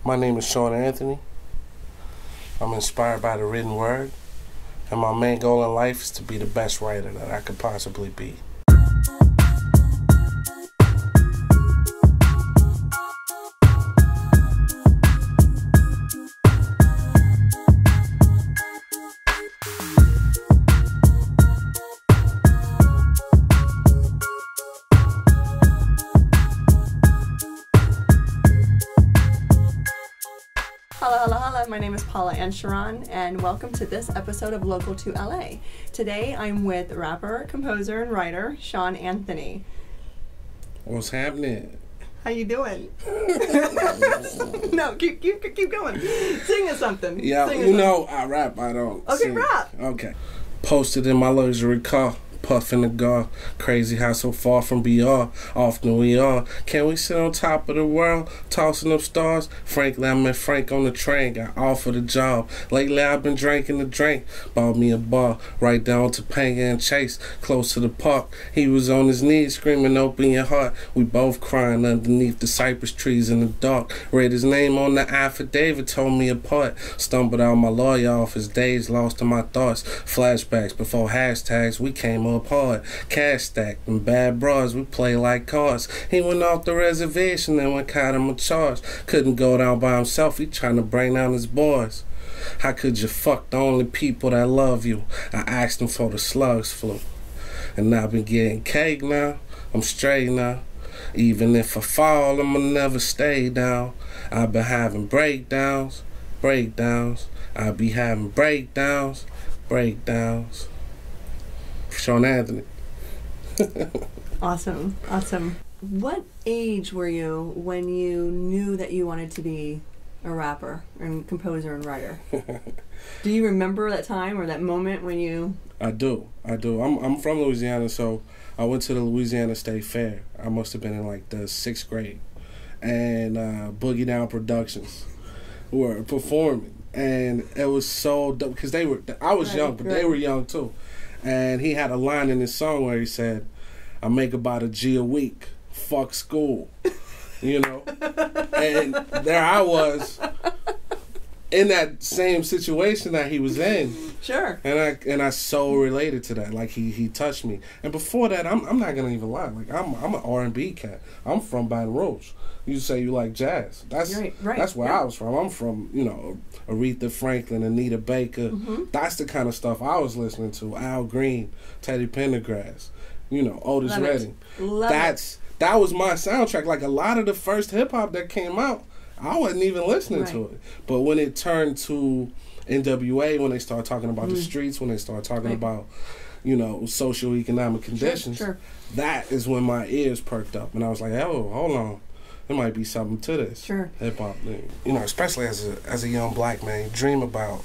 My name is Shawn Anthony. I'm inspired by the written word, and my main goal in life is to be the best writer that I could possibly be. Holla, my name is Paula-Anne Sherron, and welcome to this episode of Local to LA. Today I'm with rapper, composer, and writer Shawn Anthony. What's happening? How you doing? No, keep going. Sing us something. Yeah, Sing you know, I rap, I don't sing. Rap. Okay. Posted in my luxury car, puffing the gar. Crazy how so far from BR, often we are. Can we sit on top of the world, tossing up stars? Frankly, I met Frank on the train, got offered a job. Lately, I've been drinking the drink, bought me a bar, right down to Topanga and Chase, close to the park. He was on his knees, screaming, open your heart. We both crying underneath the cypress trees in the dark. Read his name on the affidavit, told me apart. Stumbled out my lawyer office, days lost in my thoughts. Flashbacks before hashtags, we came up hard. Cash stacked and bad bras, we play like cards. He went off the reservation and we caught him a charge. Couldn't go down by himself, he trying to bring down his boys. How could you fuck the only people that love you? I asked him for the slugs flu. And I've been getting cake now, I'm straight now. Even if I fall, I'ma never stay down. I've been having breakdowns. I be having breakdowns. Shawn Anthony. Awesome. What age were you when you knew that you wanted to be a rapper and composer and writer? Do you remember that time or that moment when you... I do. I'm from Louisiana, so I went to the Louisiana State Fair. I must have been in like the 6th grade. And Boogie Down Productions were performing. And it was so dope because I was young, but they were young too. And he had a line in his song where he said, I make about a G a week, fuck school, you know? And there I was in that same situation that he was in. Sure. And I so related to that. Like he touched me. And before that, I'm not gonna even lie. Like I'm an R&B cat. I'm from Baton Rouge. You say you like jazz. That's right. That's where I was from. I'm from, you know, Aretha Franklin, Anita Baker. Mm-hmm. That's the kind of stuff I was listening to. Al Green, Teddy Pendergrass, you know, Otis Redding. That was my soundtrack. Like a lot of the first hip hop that came out, I wasn't even listening to it. But when it turned to NWA, when they started talking about the streets, when they started talking about, you know, socioeconomic conditions, that is when my ears perked up. And I was like, oh, hold on. There might be something to this hip hop thing. You know, especially as a young black man, you dream about,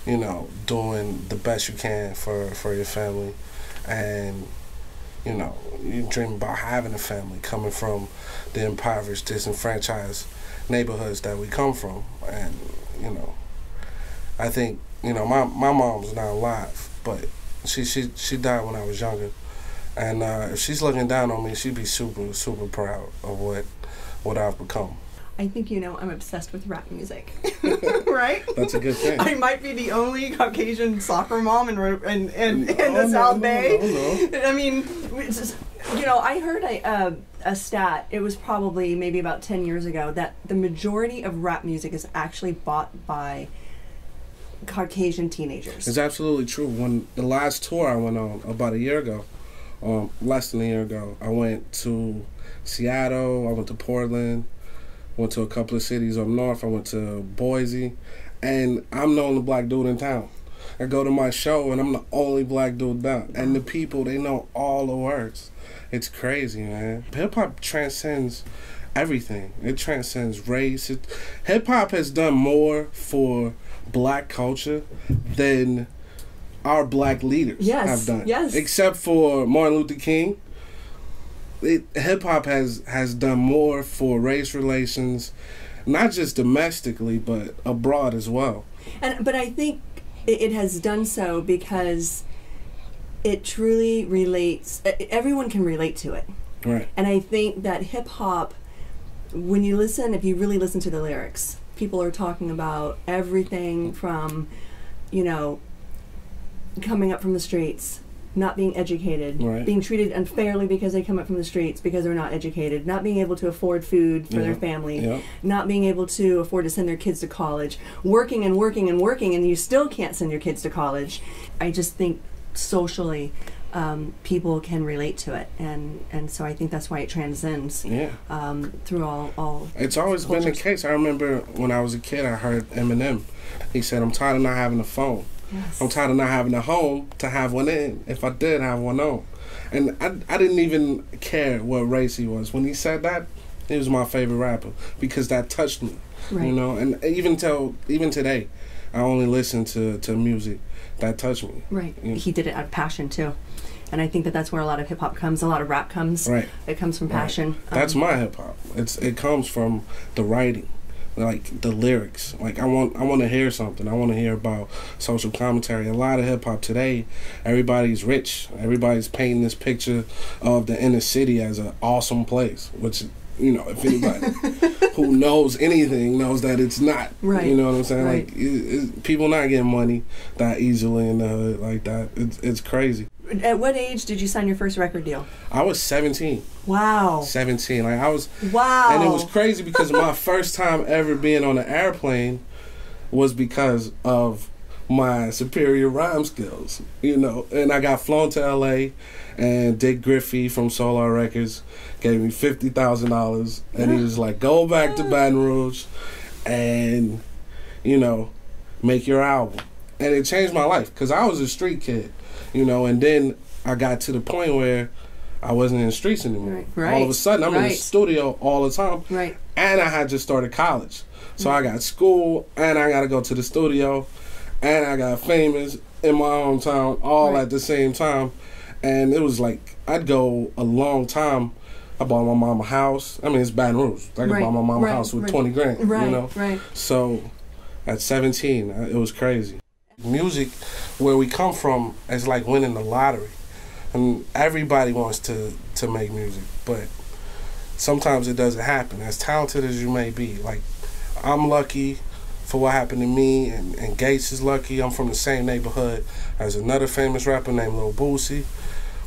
you know, doing the best you can for your family. And, you know, you dream about having a family coming from the impoverished, disenfranchised neighborhoods that we come from. And, you know, I think, you know, my mom's not alive, but she died when I was younger. And if she's looking down on me, she'd be super, super proud of what I've become. I think you know I'm obsessed with rap music, right? That's a good thing. I might be the only Caucasian soccer mom in the South Bay. No. I mean, it's just, you know, I heard a stat, it was probably maybe about 10 years ago, that the majority of rap music is actually bought by Caucasian teenagers. It's absolutely true. When the last tour I went on about a year ago, less than a year ago, I went to Seattle, I went to Portland, went to a couple of cities up north, I went to Boise, and I'm the only black dude in town. I go to my show and I'm the only black dude down. And the people, they know all the words. It's crazy, man. Hip-hop transcends everything. It transcends race. Hip-hop has done more for black culture than our black leaders have done. Yes. Except for Martin Luther King. Hip-hop has done more for race relations, not just domestically, but abroad as well. But I think it has done so because it truly relates. Everyone can relate to it. Right. And I think that hip-hop, when you listen, if you really listen to the lyrics, people are talking about everything from, you know, coming up from the streets, not being educated, right. being treated unfairly because they come up from the streets because they're not educated, not being able to afford food for their family, not being able to afford to send their kids to college, working and working and working, and you still can't send your kids to college. I just think socially people can relate to it, and so I think that's why it transcends through all It's always cultures. been the case. I remember when I was a kid, I heard Eminem. He said, "I'm tired of not having a phone. Yes. I'm tired of not having a home to have one in, if I did have one on." And I didn't even care what race he was. When he said that, he was my favorite rapper because that touched me. Right. You know, and even today, I only listen to music that touched me. Right. You know? He did it out of passion too. And I think that's where a lot of hip-hop comes, a lot of rap comes. Right. It comes from passion. Right. That's my hip-hop. It comes from the writing, like the lyrics. Like I want to hear something. I want to hear about social commentary. A lot of hip-hop today, everybody's rich. Everybody's painting this picture of the inner city as an awesome place, which, you know, if anybody who knows anything knows that it's not. Right. You know what I'm saying? Right. Like, people not getting money that easily in the hood like that. It's crazy. At what age did you sign your first record deal? I was 17. Wow. 17. Like I was. Wow. And it was crazy because my first time ever being on an airplane was because of my superior rhyme skills, you know. And I got flown to LA, and Dick Griffey from Solar Records gave me $50,000, and he was like, "Go back to Baton Rouge and, you know, make your album." And it changed my life because I was a street kid, you know. And then I got to the point where I wasn't in the streets anymore. Right. All of a sudden, I'm in the studio all the time. Right. And I had just started college. So I got school, and I got to go to the studio, and I got famous in my hometown all at the same time. And it was like, I'd go a long time. I bought my mama a house. I mean, it's Baton Rouge. I could buy my mama a house with 20 grand, you know? Right. So at 17, it was crazy. Music, where we come from, is like winning the lottery. And everybody wants to make music, but sometimes it doesn't happen. As talented as you may be, like, I'm lucky for what happened to me, and Gates is lucky. I'm from the same neighborhood as another famous rapper named Lil Boosie.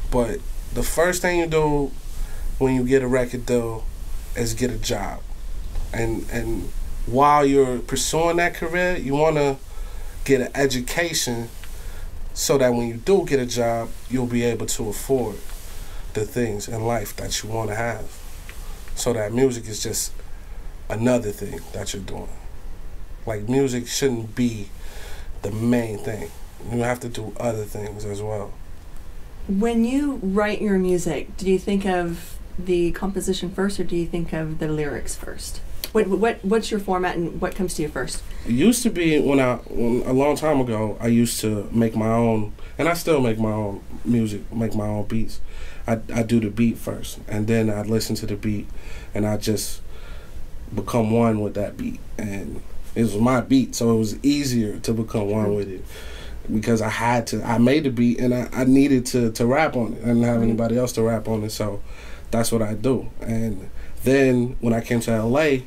But the first thing you do when you get a record deal is get a job. And while you're pursuing that career, you want to get an education so that when you do get a job, you'll be able to afford the things in life that you want to have. So that music is just another thing that you're doing. Like, music shouldn't be the main thing. You have to do other things as well. When you write your music, do you think of the composition first, or do you think of the lyrics first? What's your format, and what comes to you first? It used to be when a long time ago, I used to make my own, and I still make my own music, make my own beats. I do the beat first, and then I listen to the beat, and I just become one with that beat. And it was my beat, so it was easier to become one with it, because I made the beat, and I needed to rap on it. I didn't have anybody else to rap on it, so that's what I do. And then when I came to LA,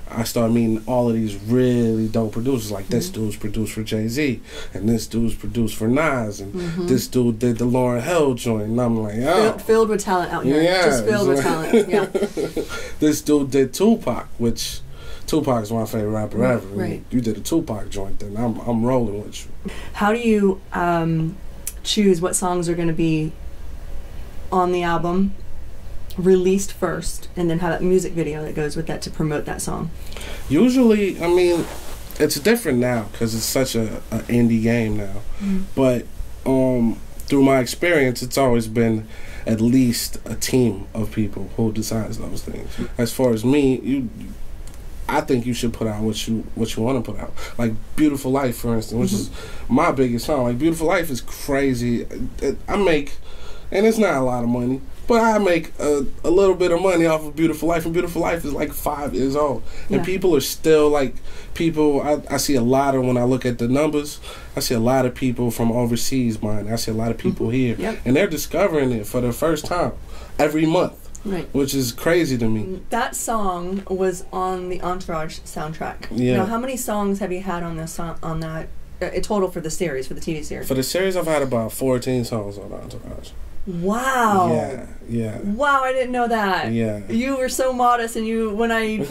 I started meeting all of these really dope producers. Like, this dude's produced for Jay-Z, and this dude's produced for Nas, and this dude did the Lauryn Hill joint. And I'm like, oh. Filled with talent out here. Yeah, just filled with talent. Yeah. This dude did Tupac, which Tupac's my favorite rapper ever. Right. You did a Tupac joint, then I'm rolling with you. How do you choose what songs are going to be on the album, released first, and then have that music video that goes with that to promote that song? Usually, I mean, it's different now because it's such a indie game now. But through my experience, it's always been at least a team of people who decides those things. As far as me, I think you should put out what you want to put out. Like Beautiful Life, for instance, which is my biggest song. Like, Beautiful Life is crazy. I make, and it's not a lot of money, but I make a little bit of money off of Beautiful Life, and Beautiful Life is like 5 years old. And people are still like, I see a lot of, when I look at the numbers, I see a lot of people from overseas buying. I see a lot of people here, and they're discovering it for the first time every month. Right. Which is crazy to me. That song was on the Entourage soundtrack. Yeah. Now, how many songs have you had on this on that total for the series, for the TV series? For the series, I've had about 14 songs on Entourage. Wow. Yeah. Wow, I didn't know that. Yeah. You were so modest, and when I,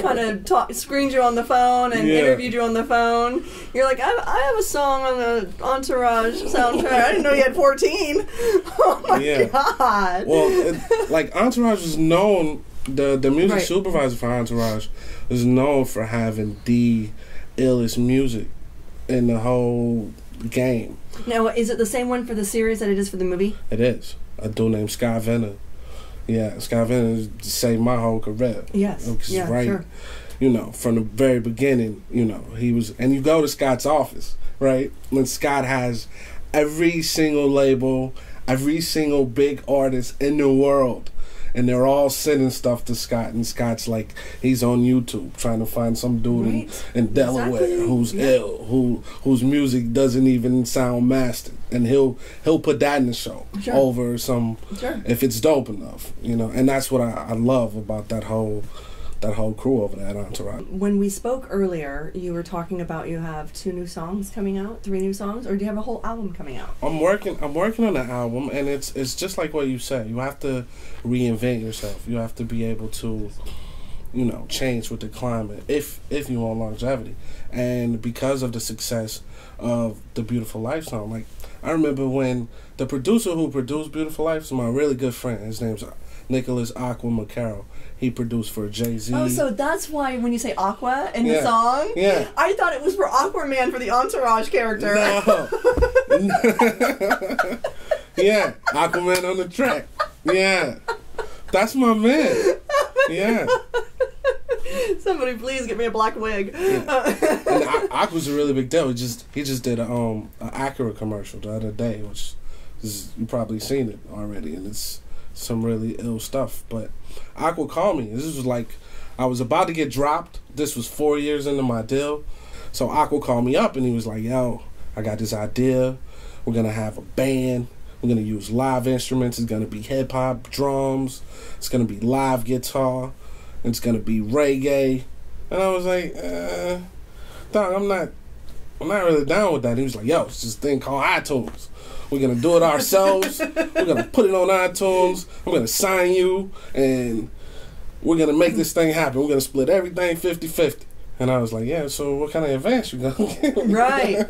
kind of screened you on the phone and interviewed you on the phone, you're like, I have a song on the Entourage soundtrack. I didn't know you had 14. Oh my God. Well, Entourage was known, the music supervisor for Entourage was known for having the illest music in the whole game. Now, is it the same one for the series that it is for the movie? It is. A dude named Scott Venner. Yeah, Scott Venner saved my whole career. Yes. Yeah, sure. From the very beginning, he was, and you go to Scott's office, right? When Scott has every single label, every single big artist in the world, and they're all sending stuff to Scott, and Scott's like, he's on YouTube trying to find some dude in Delaware who's ill, whose music doesn't even sound mastered, and he'll put that in the show over some if it's dope enough, and that's what I love about that whole crew over there at Entourage. When we spoke earlier, you were talking about you have 2 new songs coming out, 3 new songs, or do you have a whole album coming out? I'm working on an album, and it's just like what you said. You have to reinvent yourself. You have to be able to, change with the climate if you want longevity. And because of the success of the Beautiful Life song, like I remember when the producer who produced Beautiful Life is my really good friend. His name's Nicholas Aqua Macaro. He produced for Jay-Z. Oh, so that's why when you say Aqua in the song, I thought it was for Aquaman, for the Entourage character. No. Yeah, Aquaman on the track. Yeah, that's my man. Yeah. Somebody please get me a black wig. Yeah. And Aqua's a really big deal. He just did an Acura commercial the other day, which is, you probably seen it already, and it's some really ill stuff. But Aqua called me. This was like, I was about to get dropped. This was 4 years into my deal. So Aqua called me up and he was like, yo, I got this idea. We're going to have a band. We're going to use live instruments. It's going to be hip-hop drums. It's going to be live guitar. It's going to be reggae. And I was like, dog, I'm not really down with that. He was like, yo, it's this thing called iTunes. We're going to do it ourselves. We're going to put it on iTunes. I'm going to sign you, and we're going to make this thing happen. We're going to split everything 50-50. And I was like, yeah, so what kind of advance you going to give me? Right.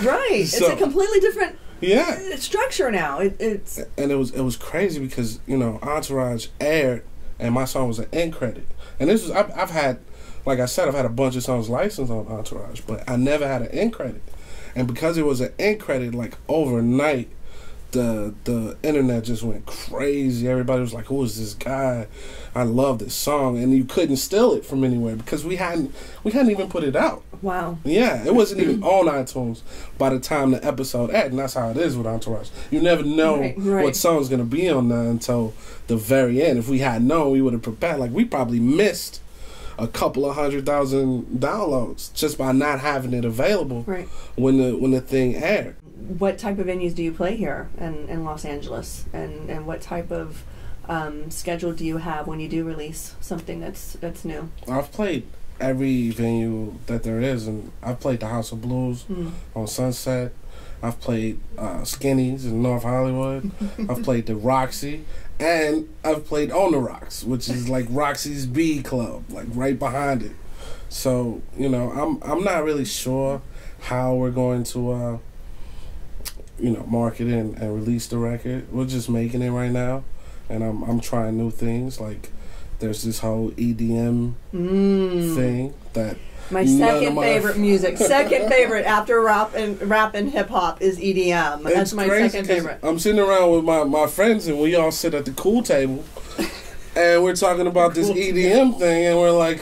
It's a completely different structure now. It's And it was crazy because, Entourage aired, and my song was an end credit. And this was, I've had, like I said, I've had a bunch of songs licensed on Entourage, but I never had an end credit. And because it was an end credit, like overnight, the internet just went crazy. Everybody was like, "Who is this guy? I love this song," and you couldn't steal it from anywhere because we hadn't even put it out. Wow. Yeah, it wasn't even on iTunes by the time the episode aired, and that's how it is with Entourage. You never know what song's gonna be on there until the very end. If we had known, we would have prepared. Like, we probably missed a couple of 100,000 downloads just by not having it available when the thing aired. What type of venues do you play here in Los Angeles, and what type of schedule do you have when you do release something that's new? I've played every venue that there is, and I've played the House of Blues on Sunset. I've played Skinny's in North Hollywood. I've played the Roxy. And I've played On the Rocks, which is like Roxy's B Club, like right behind it. So, I'm not really sure how we're going to, market it and release the record. We're just making it right now, and I'm trying new things. Like, there's this whole EDM thing that. My second favorite music. Second favorite after rap and hip hop is EDM. That's my second favorite. I'm sitting around with my friends, and we all sit at the cool table, and we're talking about this EDM thing, and we're like,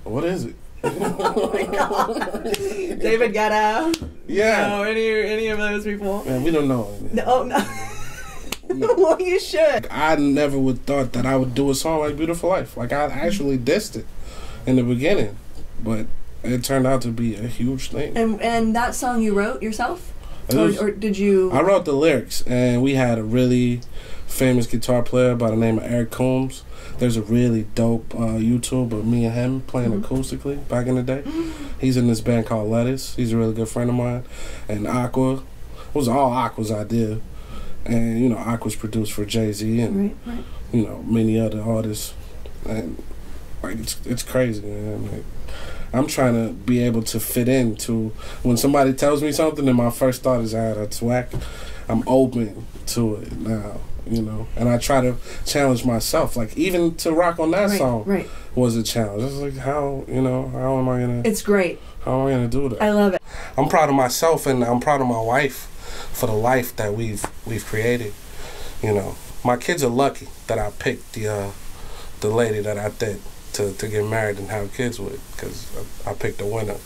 "What is it?" Oh my God. David Guetta. Yeah. No, any of those people. Man, we don't know. No. No. Well, you should. I never would thought that I would do a song like Beautiful Life. Like, I actually dissed it in the beginning. But it turned out to be a huge thing. And that song you wrote yourself? Or did you... I wrote the lyrics, and we had a really famous guitar player by the name of Eric Coombs. There's a really dope YouTube of me and him playing acoustically back in the day. He's in this band called Lettuce. He's a really good friend of mine. And Aqua, it was all Aqua's idea. And, you know, Aqua's produced for Jay-Z and, you know, many other artists. And, like, it's crazy, man. Like, I'm trying to be able to fit into, when somebody tells me something and my first thought is, that's whack, I'm open to it now, you know. And I try to challenge myself. Like, even to rock on that song was a challenge. It's like, how, you know, how am I going to... It's great. How am I going to do that? I love it. I'm proud of myself and I'm proud of my wife for the life that we've created, you know. My kids are lucky that I picked the lady that I did to get married and have kids with, because I picked a winner.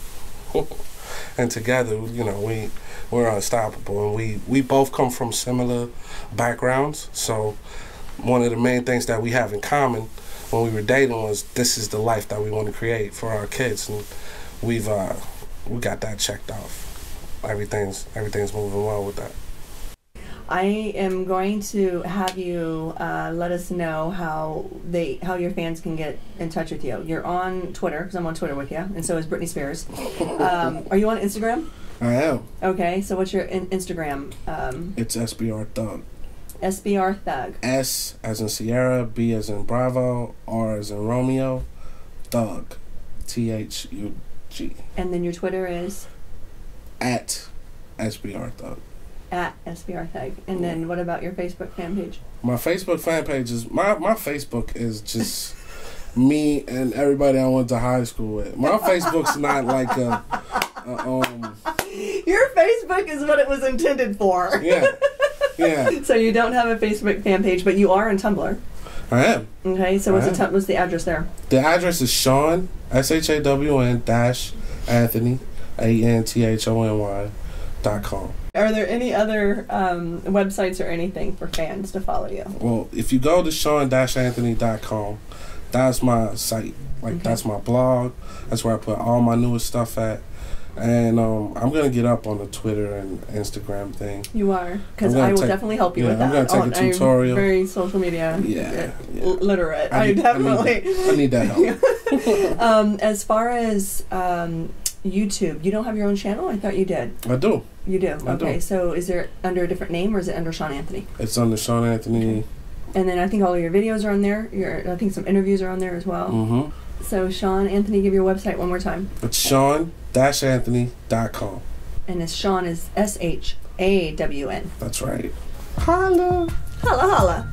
And together, you know, we're unstoppable, and we both come from similar backgrounds. So one of the main things that we have in common when we were dating was, this is the life that we want to create for our kids, and we got that checked off. Everything's moving well with that. I am going to have you let us know how your fans can get in touch with you. You're on Twitter, because I'm on Twitter with you, and so is Britney Spears. Are you on Instagram? I am. Okay, so what's your Instagram? It's SBR Thug. SBR Thug. S as in Sierra, B as in Bravo, R as in Romeo, Thug. THUG. And then your Twitter is? At SBR Thug. At SBR Thug. And then what about your Facebook fan page? My Facebook fan page is, my Facebook is just me and everybody I went to high school with. My Facebook's not like a Your Facebook is what it was intended for. Yeah. So you don't have a Facebook fan page, but you are on Tumblr. I am. Okay, so what's the address there? The address is Shawn, SHAWN Anthony, ANTHONY.com. Are there any other websites or anything for fans to follow you? Well, if you go to Shawn-Anthony.com, that's my site. Like, that's my blog. That's where I put all my newest stuff at. And I'm going to get up on the Twitter and Instagram thing. You are? Because I will definitely help you with that. I'm going to take a tutorial. I'm very social media literate. I need that help. As far as YouTube, you don't have your own channel? I thought you did. I do. You do? Okay, so is it under a different name, or is it under Shawn Anthony? It's under Shawn Anthony. Okay. And then I think all of your videos are on there. I think some interviews are on there as well. Mm-hmm. So Shawn Anthony, give your website one more time. It's Shawn-Anthony.com. And Shawn is SHAWN. That's right. Holla! Holla, holla.